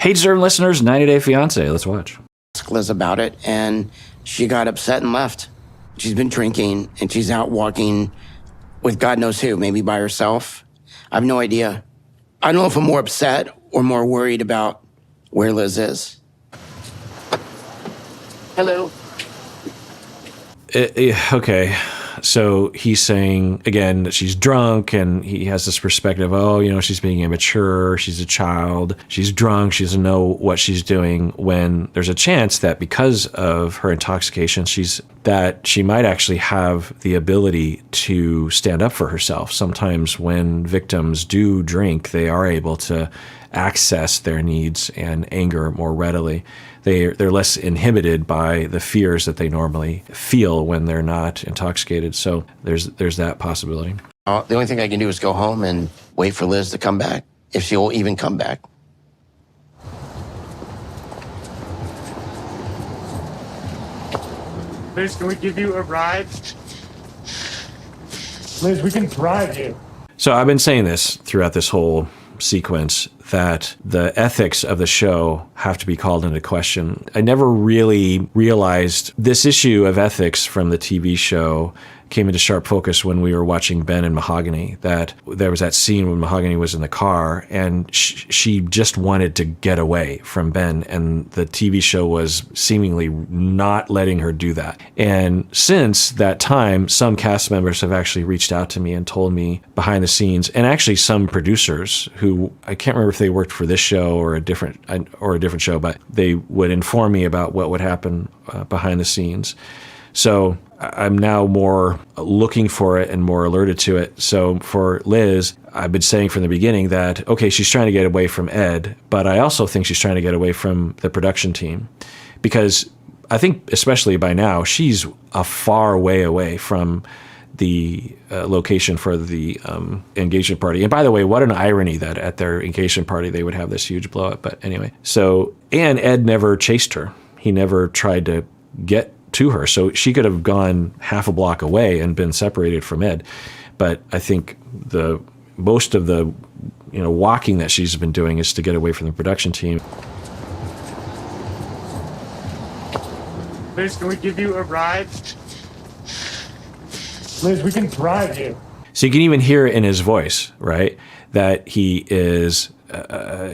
Hey, deserving listeners, 90 Day Fiancé. Let's watch. Asked Liz about it, and she got upset and left. She's been drinking, and she's out walking with God knows who, maybe by herself. I have no idea. I don't know if I'm more upset or more worried about where Liz is. Hello. Okay. So he's saying, again, that she's drunk, and he has this perspective, she's being immature, she's a child, she's drunk, she doesn't know what she's doing, when there's a chance that because of her intoxication, that she might actually have the ability to stand up for herself. Sometimes when victims do drink, they are able to access their needs and anger more readily. They're less inhibited by the fears that they normally feel when they're not intoxicated. So there's that possibility. The only thing I can do is go home and wait for Liz to come back, if she will even come back. Liz, can we give you a ride? Liz, we can drive you. So I've been saying this throughout this whole sequence, that the ethics of the show have to be called into question. I never really realized this issue of ethics from the TV show came into sharp focus when we were watching Ben and Mahogany, that there was that scene when Mahogany was in the car and she just wanted to get away from Ben, and the TV show was seemingly not letting her do that. And since that time, some cast members have actually reached out to me and told me behind the scenes, and actually some producers who, I can't remember if they worked for this show or a different show, but they would inform me about what would happen behind the scenes. So I'm now more looking for it and more alerted to it. So for Liz, I've been saying from the beginning that, okay, she's trying to get away from Ed, but I also think she's trying to get away from the production team, because I think especially by now, she's a far way away from the location for the engagement party. And by the way, what an irony that at their engagement party, they would have this huge blow up. But anyway, and Ed never chased her. He never tried to get to her. So she could have gone half a block away and been separated from Ed. But I think most of the walking that she's been doing is to get away from the production team. Liz, can we give you a ride? Liz, we can drive you. So you can even hear it in his voice, right? That he is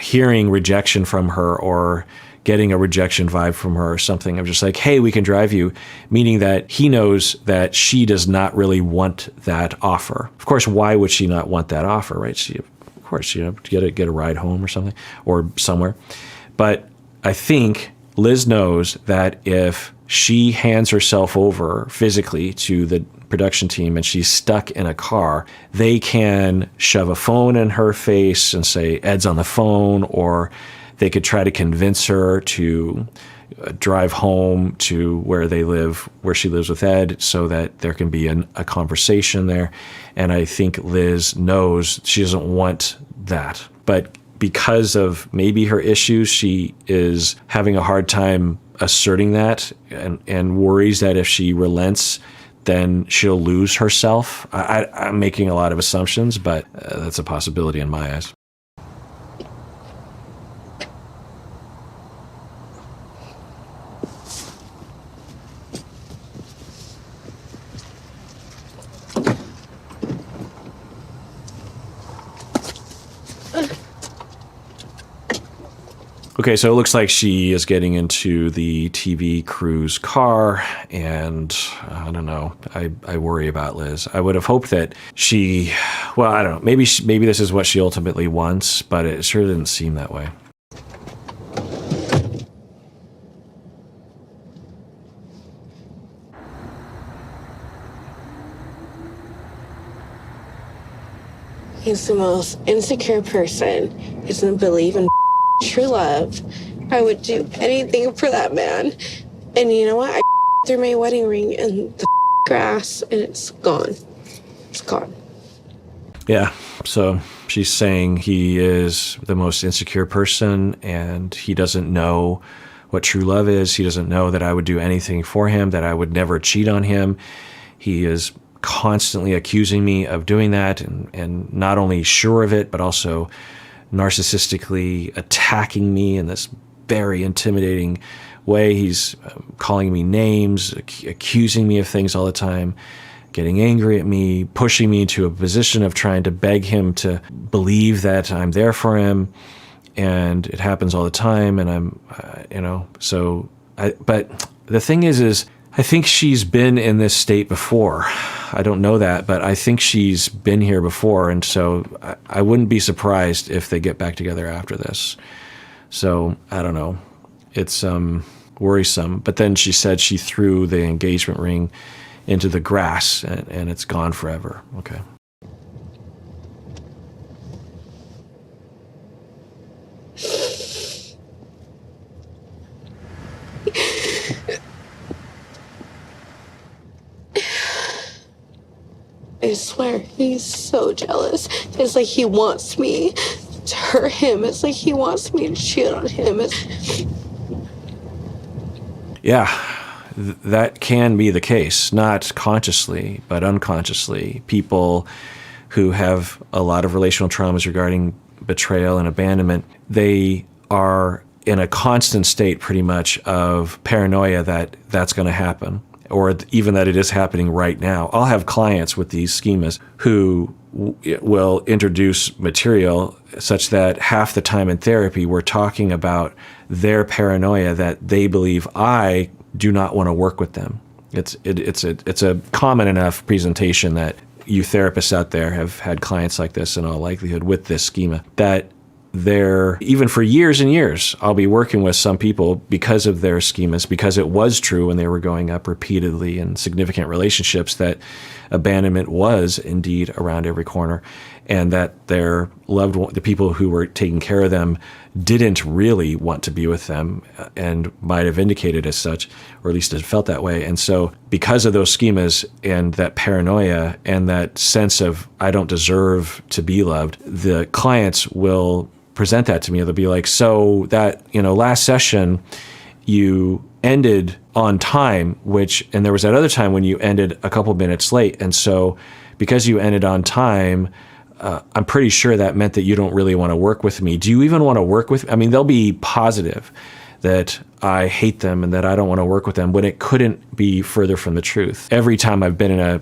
hearing rejection from her, or getting a rejection vibe from her, or something of just like, hey, we can drive you, meaning that he knows that she does not really want that offer. Of course, why would she not want that offer, right? To get a ride home or something, or somewhere. But I think Liz knows that if she hands herself over physically to the production team and she's stuck in a car, they can shove a phone in her face and say, Ed's on the phone, or they could try to convince her to drive home to where they live, where she lives with Ed, so that there can be a conversation there. And I think Liz knows she doesn't want that. But because of maybe her issues, she is having a hard time asserting that, and worries that if she relents, then she'll lose herself. I'm making a lot of assumptions, but that's a possibility in my eyes. Okay, so it looks like she is getting into the TV crew's car, and I don't know. I worry about Liz. I would have hoped that I don't know. Maybe this is what she ultimately wants, but it sure didn't seem that way. He's the most insecure person. He doesn't believe in true love. I would do anything for that man. And you know what? I threw my wedding ring in the grass, and it's gone. It's gone. Yeah, so she's saying he is the most insecure person, and he doesn't know what true love is. He doesn't know that I would do anything for him, that I would never cheat on him. He is constantly accusing me of doing that, and not only sure of it, but also narcissistically attacking me in this very intimidating way. He's calling me names, accusing me of things all the time, getting angry at me, pushing me into a position of trying to beg him to believe that I'm there for him. And it happens all the time. And I'm, but the thing is I think she's been in this state before. I don't know that, but I think she's been here before. And so I wouldn't be surprised if they get back together after this. So I don't know. It's worrisome. But then she said she threw the engagement ring into the grass and it's gone forever. Okay. I swear, he's so jealous. It's like he wants me to hurt him. It's like he wants me to cheat on him. Yeah, that can be the case, not consciously, but unconsciously. People who have a lot of relational traumas regarding betrayal and abandonment, they are in a constant state pretty much of paranoia that that's going to happen, or even that it is happening right now. I'll have clients with these schemas who will introduce material such that half the time in therapy we're talking about their paranoia that they believe I do not want to work with them. It's a common enough presentation that you therapists out there have had clients like this in all likelihood with this schema, that they're, even for years and years, I'll be working with some people because of their schemas, because it was true when they were going up repeatedly in significant relationships that abandonment was indeed around every corner, and that their loved one, the people who were taking care of them, didn't really want to be with them and might have indicated as such, or at least it felt that way. And so because of those schemas and that paranoia and that sense of I don't deserve to be loved, the clients will present that to me. They'll be like, so that, last session you ended on time, and there was that other time when you ended a couple minutes late. And so because you ended on time, I'm pretty sure that meant that you don't really want to work with me. Do you even want to work with me? I mean, they'll be positive that I hate them and that I don't want to work with them when it couldn't be further from the truth. Every time I've been in a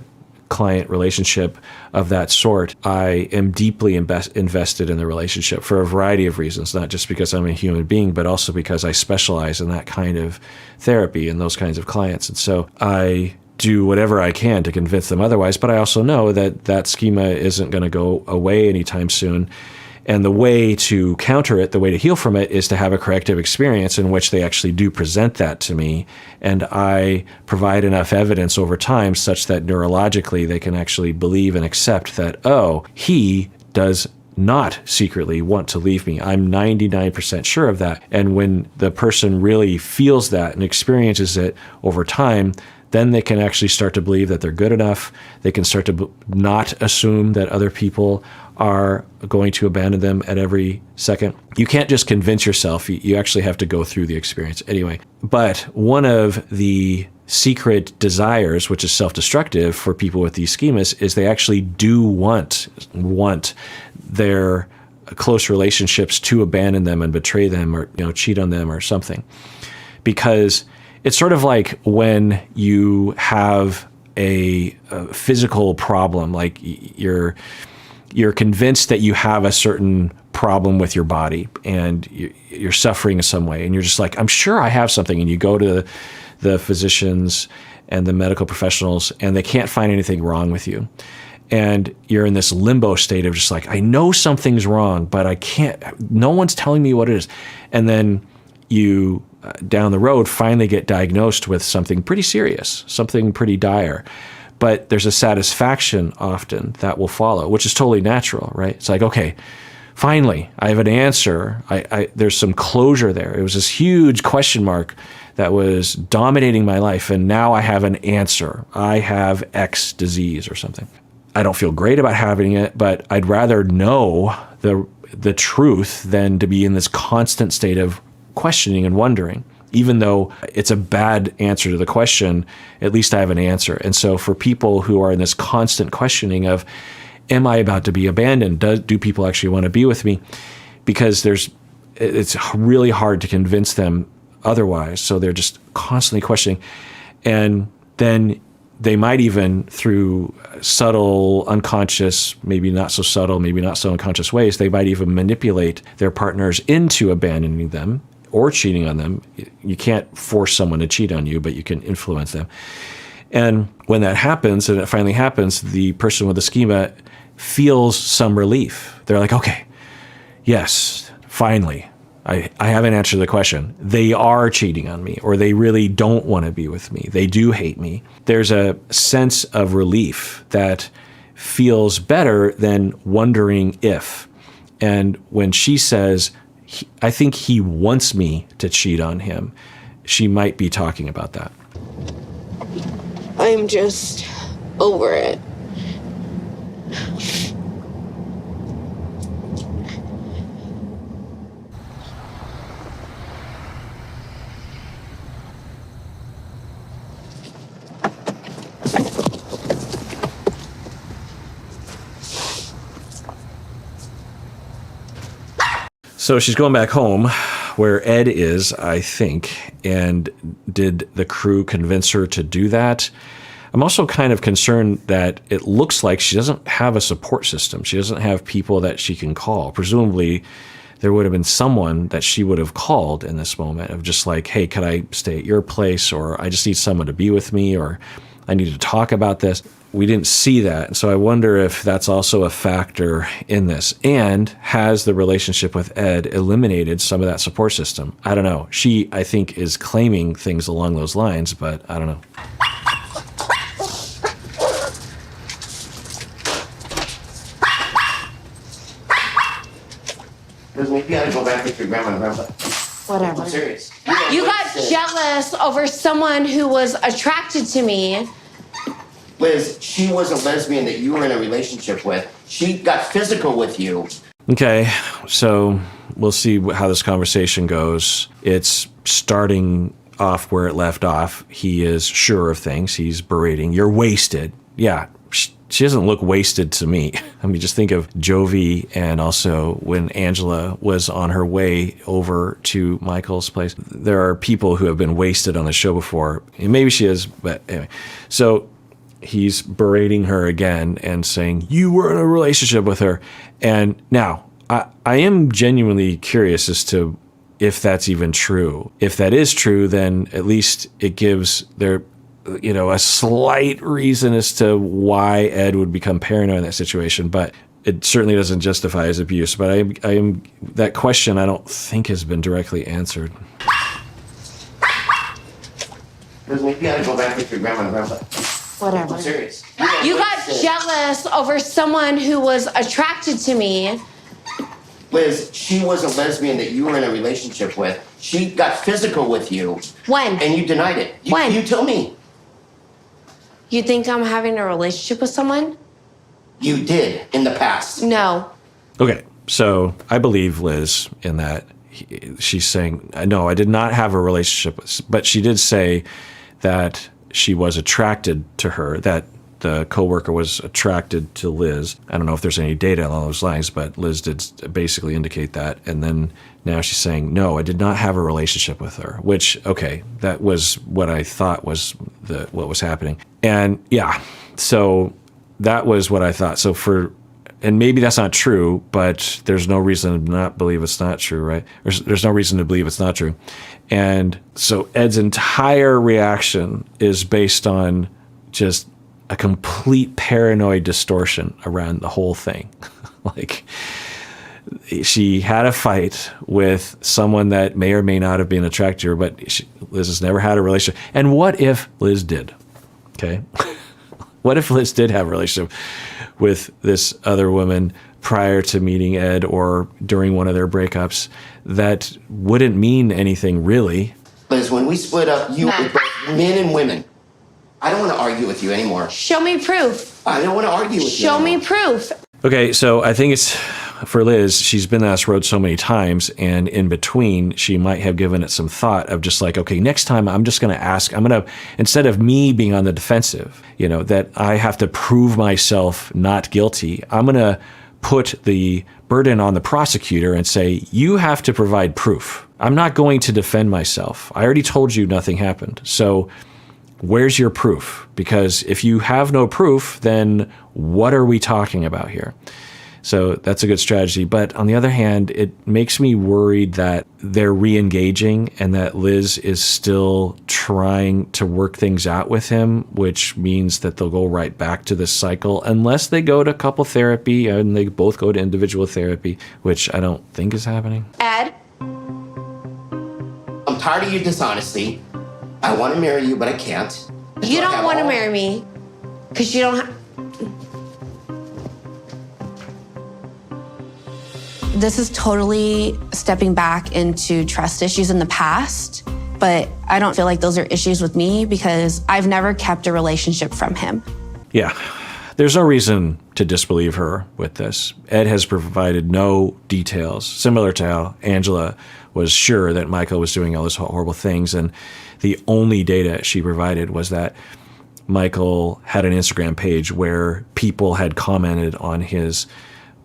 client relationship of that sort, I am deeply invested in the relationship for a variety of reasons, not just because I'm a human being, but also because I specialize in that kind of therapy and those kinds of clients. And so I do whatever I can to convince them otherwise, but I also know that that schema isn't going to go away anytime soon. And the way to counter it, the way to heal from it, is to have a corrective experience in which they actually do present that to me. And I provide enough evidence over time such that neurologically they can actually believe and accept that, oh, he does not secretly want to leave me. I'm 99% sure of that. And when the person really feels that and experiences it over time, then they can actually start to believe that they're good enough. They can start to not assume that other people are going to abandon them at every second. You can't just convince yourself. You actually have to go through the experience anyway. But one of the secret desires, which is self-destructive for people with these schemas, is they actually do want their close relationships to abandon them and betray them, or cheat on them or something. Because it's sort of like when you have a physical problem, like you're convinced that you have a certain problem with your body and you're suffering in some way, and you're just like, I'm sure I have something, and you go to the physicians and the medical professionals and they can't find anything wrong with you. And you're in this limbo state of just like, I know something's wrong, but I can't, no one's telling me what it is. And then you down the road finally get diagnosed with something pretty serious, something pretty dire. But there's a satisfaction often that will follow, which is totally natural, right? It's like, okay, finally, I have an answer. There's some closure there. It was this huge question mark that was dominating my life, and now I have an answer. I have X disease or something. I don't feel great about having it, but I'd rather know the truth than to be in this constant state of questioning and wondering. Even though it's a bad answer to the question, at least I have an answer. And so for people who are in this constant questioning of, am I about to be abandoned? Do people actually want to be with me? because it's really hard to convince them otherwise. So they're just constantly questioning. And then they might even, through subtle, unconscious, maybe not so subtle, maybe not so unconscious ways, they might even manipulate their partners into abandoning them or cheating on them. You can't force someone to cheat on you, but you can influence them. And when that happens, and it finally happens, the person with the schema feels some relief. They're like, okay, yes, finally, I haven't answered the question. They are cheating on me, or they really don't want to be with me. They do hate me. There's a sense of relief that feels better than wondering if. And when she says, I think he wants me to cheat on him, she might be talking about that. I'm just over it. So she's going back home where Ed is, I think. And did the crew convince her to do that? I'm also kind of concerned that it looks like she doesn't have a support system. She doesn't have people that she can call. Presumably, there would have been someone that she would have called in this moment of just like, hey, can I stay at your place? Or I just need someone to be with me, or I need to talk about this. We didn't see that. So I wonder if that's also a factor in this. And has the relationship with Ed eliminated some of that support system? I don't know. She, I think, is claiming things along those lines, but I don't know. Maybe you gotta go back with your grandma and grandpa. Whatever. I'm serious. You got jealous over someone who was attracted to me. Liz, she was a lesbian that you were in a relationship with. She got physical with you. Okay, so we'll see how this conversation goes. It's starting off where it left off. He is sure of things. He's berating. You're wasted. Yeah, she doesn't look wasted to me. I mean, just think of Jovi, and also when Angela was on her way over to Michael's place. There are people who have been wasted on the show before. And maybe she is, but anyway. So he's berating her again and saying, you were in a relationship with her. And now, I am genuinely curious as to if that's even true. If that is true, then at least it gives their, a slight reason as to why Ed would become paranoid in that situation. But it certainly doesn't justify his abuse. But I am that question I don't think has been directly answered. Liz, maybe you gotta go back with your grandma and grandpa. Whatever. I'm serious. You got jealous over someone who was attracted to me. Liz, she was a lesbian that you were in a relationship with. She got physical with you. When? And you denied it. When? You tell me. You think I'm having a relationship with someone? You did in the past. No. Okay, so I believe Liz in that. She's saying, no, I did not have a relationship, but she did say that she was attracted to her, that the coworker was attracted to Liz. I don't know if there's any data along those lines, but Liz did basically indicate that. And then now she's saying, no, I did not have a relationship with her, which, okay, that was what I thought was what was happening. And yeah, so that was what I thought. So and maybe that's not true, but there's no reason to not believe it's not true, right? There's no reason to believe it's not true. And so Ed's entire reaction is based on just a complete paranoid distortion around the whole thing. Like, she had a fight with someone that may or may not have been attracted to her, but Liz has never had a relationship. And what if Liz did? Okay. What if Liz did have a relationship with this other woman prior to meeting Ed or during one of their breakups? That wouldn't mean anything really. Liz, when we split up, you were both men and women. I don't want to argue with you anymore. Show me proof. I don't want to argue with you Show me anymore. proof. Okay, so I think it's for Liz, she's been on this road so many times, and in between, she might have given it some thought of just like, okay, next time I'm just going to ask, instead of me being on the defensive, that I have to prove myself not guilty, I'm going to put the burden on the prosecutor and say, you have to provide proof. I'm not going to defend myself. I already told you nothing happened. So where's your proof? Because if you have no proof, then what are we talking about here? So that's a good strategy. But on the other hand, it makes me worried that they're re-engaging and that Liz is still trying to work things out with him, which means that they'll go right back to this cycle unless they go to couple therapy and they both go to individual therapy, which I don't think is happening. Ed? I'm tired of your dishonesty. I want to marry you, but I can't. You don't want to marry me because you don't have... This is totally stepping back into trust issues in the past, but I don't feel like those are issues with me because I've never kept a relationship from him. Yeah, there's no reason to disbelieve her with this. Ed has provided no details, similar to how Angela was sure that Michael was doing all these horrible things, and the only data she provided was that Michael had an Instagram page where people had commented on his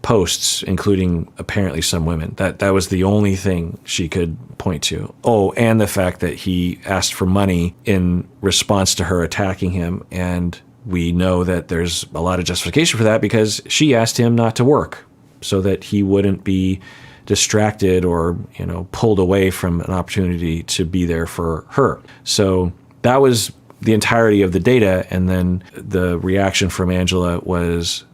posts, including apparently some women. That was the only thing she could point to. Oh, and the fact that he asked for money in response to her attacking him. And we know that there's a lot of justification for that because she asked him not to work so that he wouldn't be distracted or, pulled away from an opportunity to be there for her. So that was the entirety of the data. And then the reaction from Angela was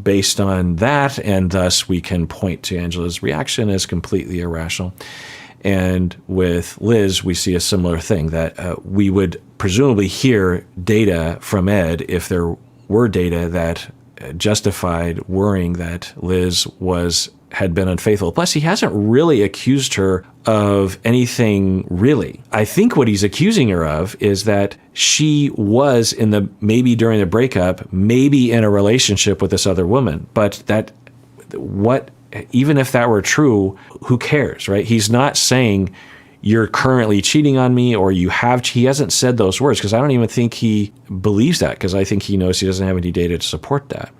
based on that, and thus we can point to Angela's reaction as completely irrational. And with Liz, we see a similar thing, that we would presumably hear data from Ed if there were data that justified worrying that Liz had been unfaithful. Plus, he hasn't really accused her of anything, really. I think what he's accusing her of is that she was maybe during the breakup, maybe in a relationship with this other woman. But even if that were true, who cares, right? He's not saying you're currently cheating on me or he hasn't said those words, because I don't even think he believes that, because I think he knows he doesn't have any data to support that.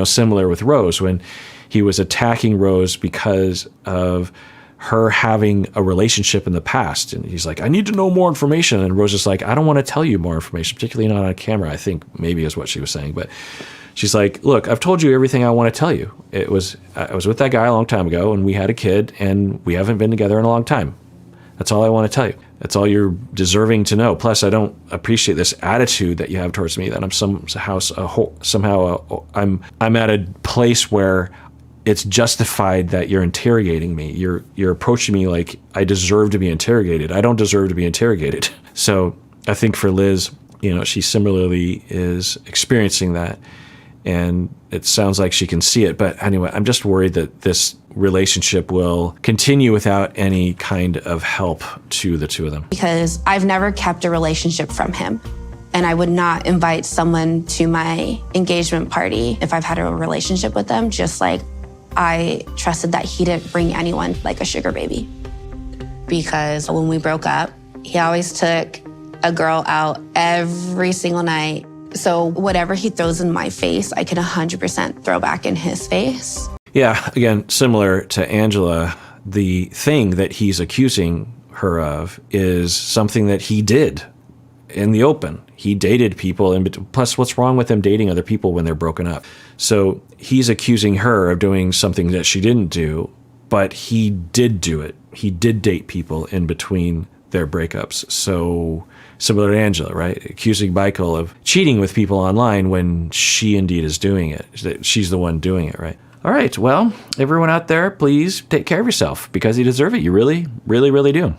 Similar with Rose, when he was attacking Rose because of her having a relationship in the past. And he's like, I need to know more information. And Rose is like, I don't want to tell you more information, particularly not on camera, I think maybe is what she was saying. But she's like, look, I've told you everything I want to tell you. I was with that guy a long time ago and we had a kid and we haven't been together in a long time. That's all I want to tell you. That's all you're deserving to know. Plus, I don't appreciate this attitude that you have towards me, that I'm I'm at a place where it's justified that you're interrogating me. You're approaching me like I deserve to be interrogated. I don't deserve to be interrogated. So I think for Liz, she similarly is experiencing that. And it sounds like she can see it. But anyway, I'm just worried that this relationship will continue without any kind of help to the two of them. Because I've never kept a relationship from him. And I would not invite someone to my engagement party if I've had a relationship with them, just like I trusted that he didn't bring anyone like a sugar baby. Because when we broke up, he always took a girl out every single night. So whatever he throws in my face, I can 100% throw back in his face. Yeah, again, similar to Angela, the thing that he's accusing her of is something that he did in the open. He dated people, and plus what's wrong with him dating other people when they're broken up? So he's accusing her of doing something that she didn't do, but he did do it. He did date people in between their breakups. So similar to Angela, right? Accusing Michael of cheating with people online when she indeed is doing it. She's the one doing it, right? All right, well, everyone out there, please take care of yourself because you deserve it. You really, really, really do.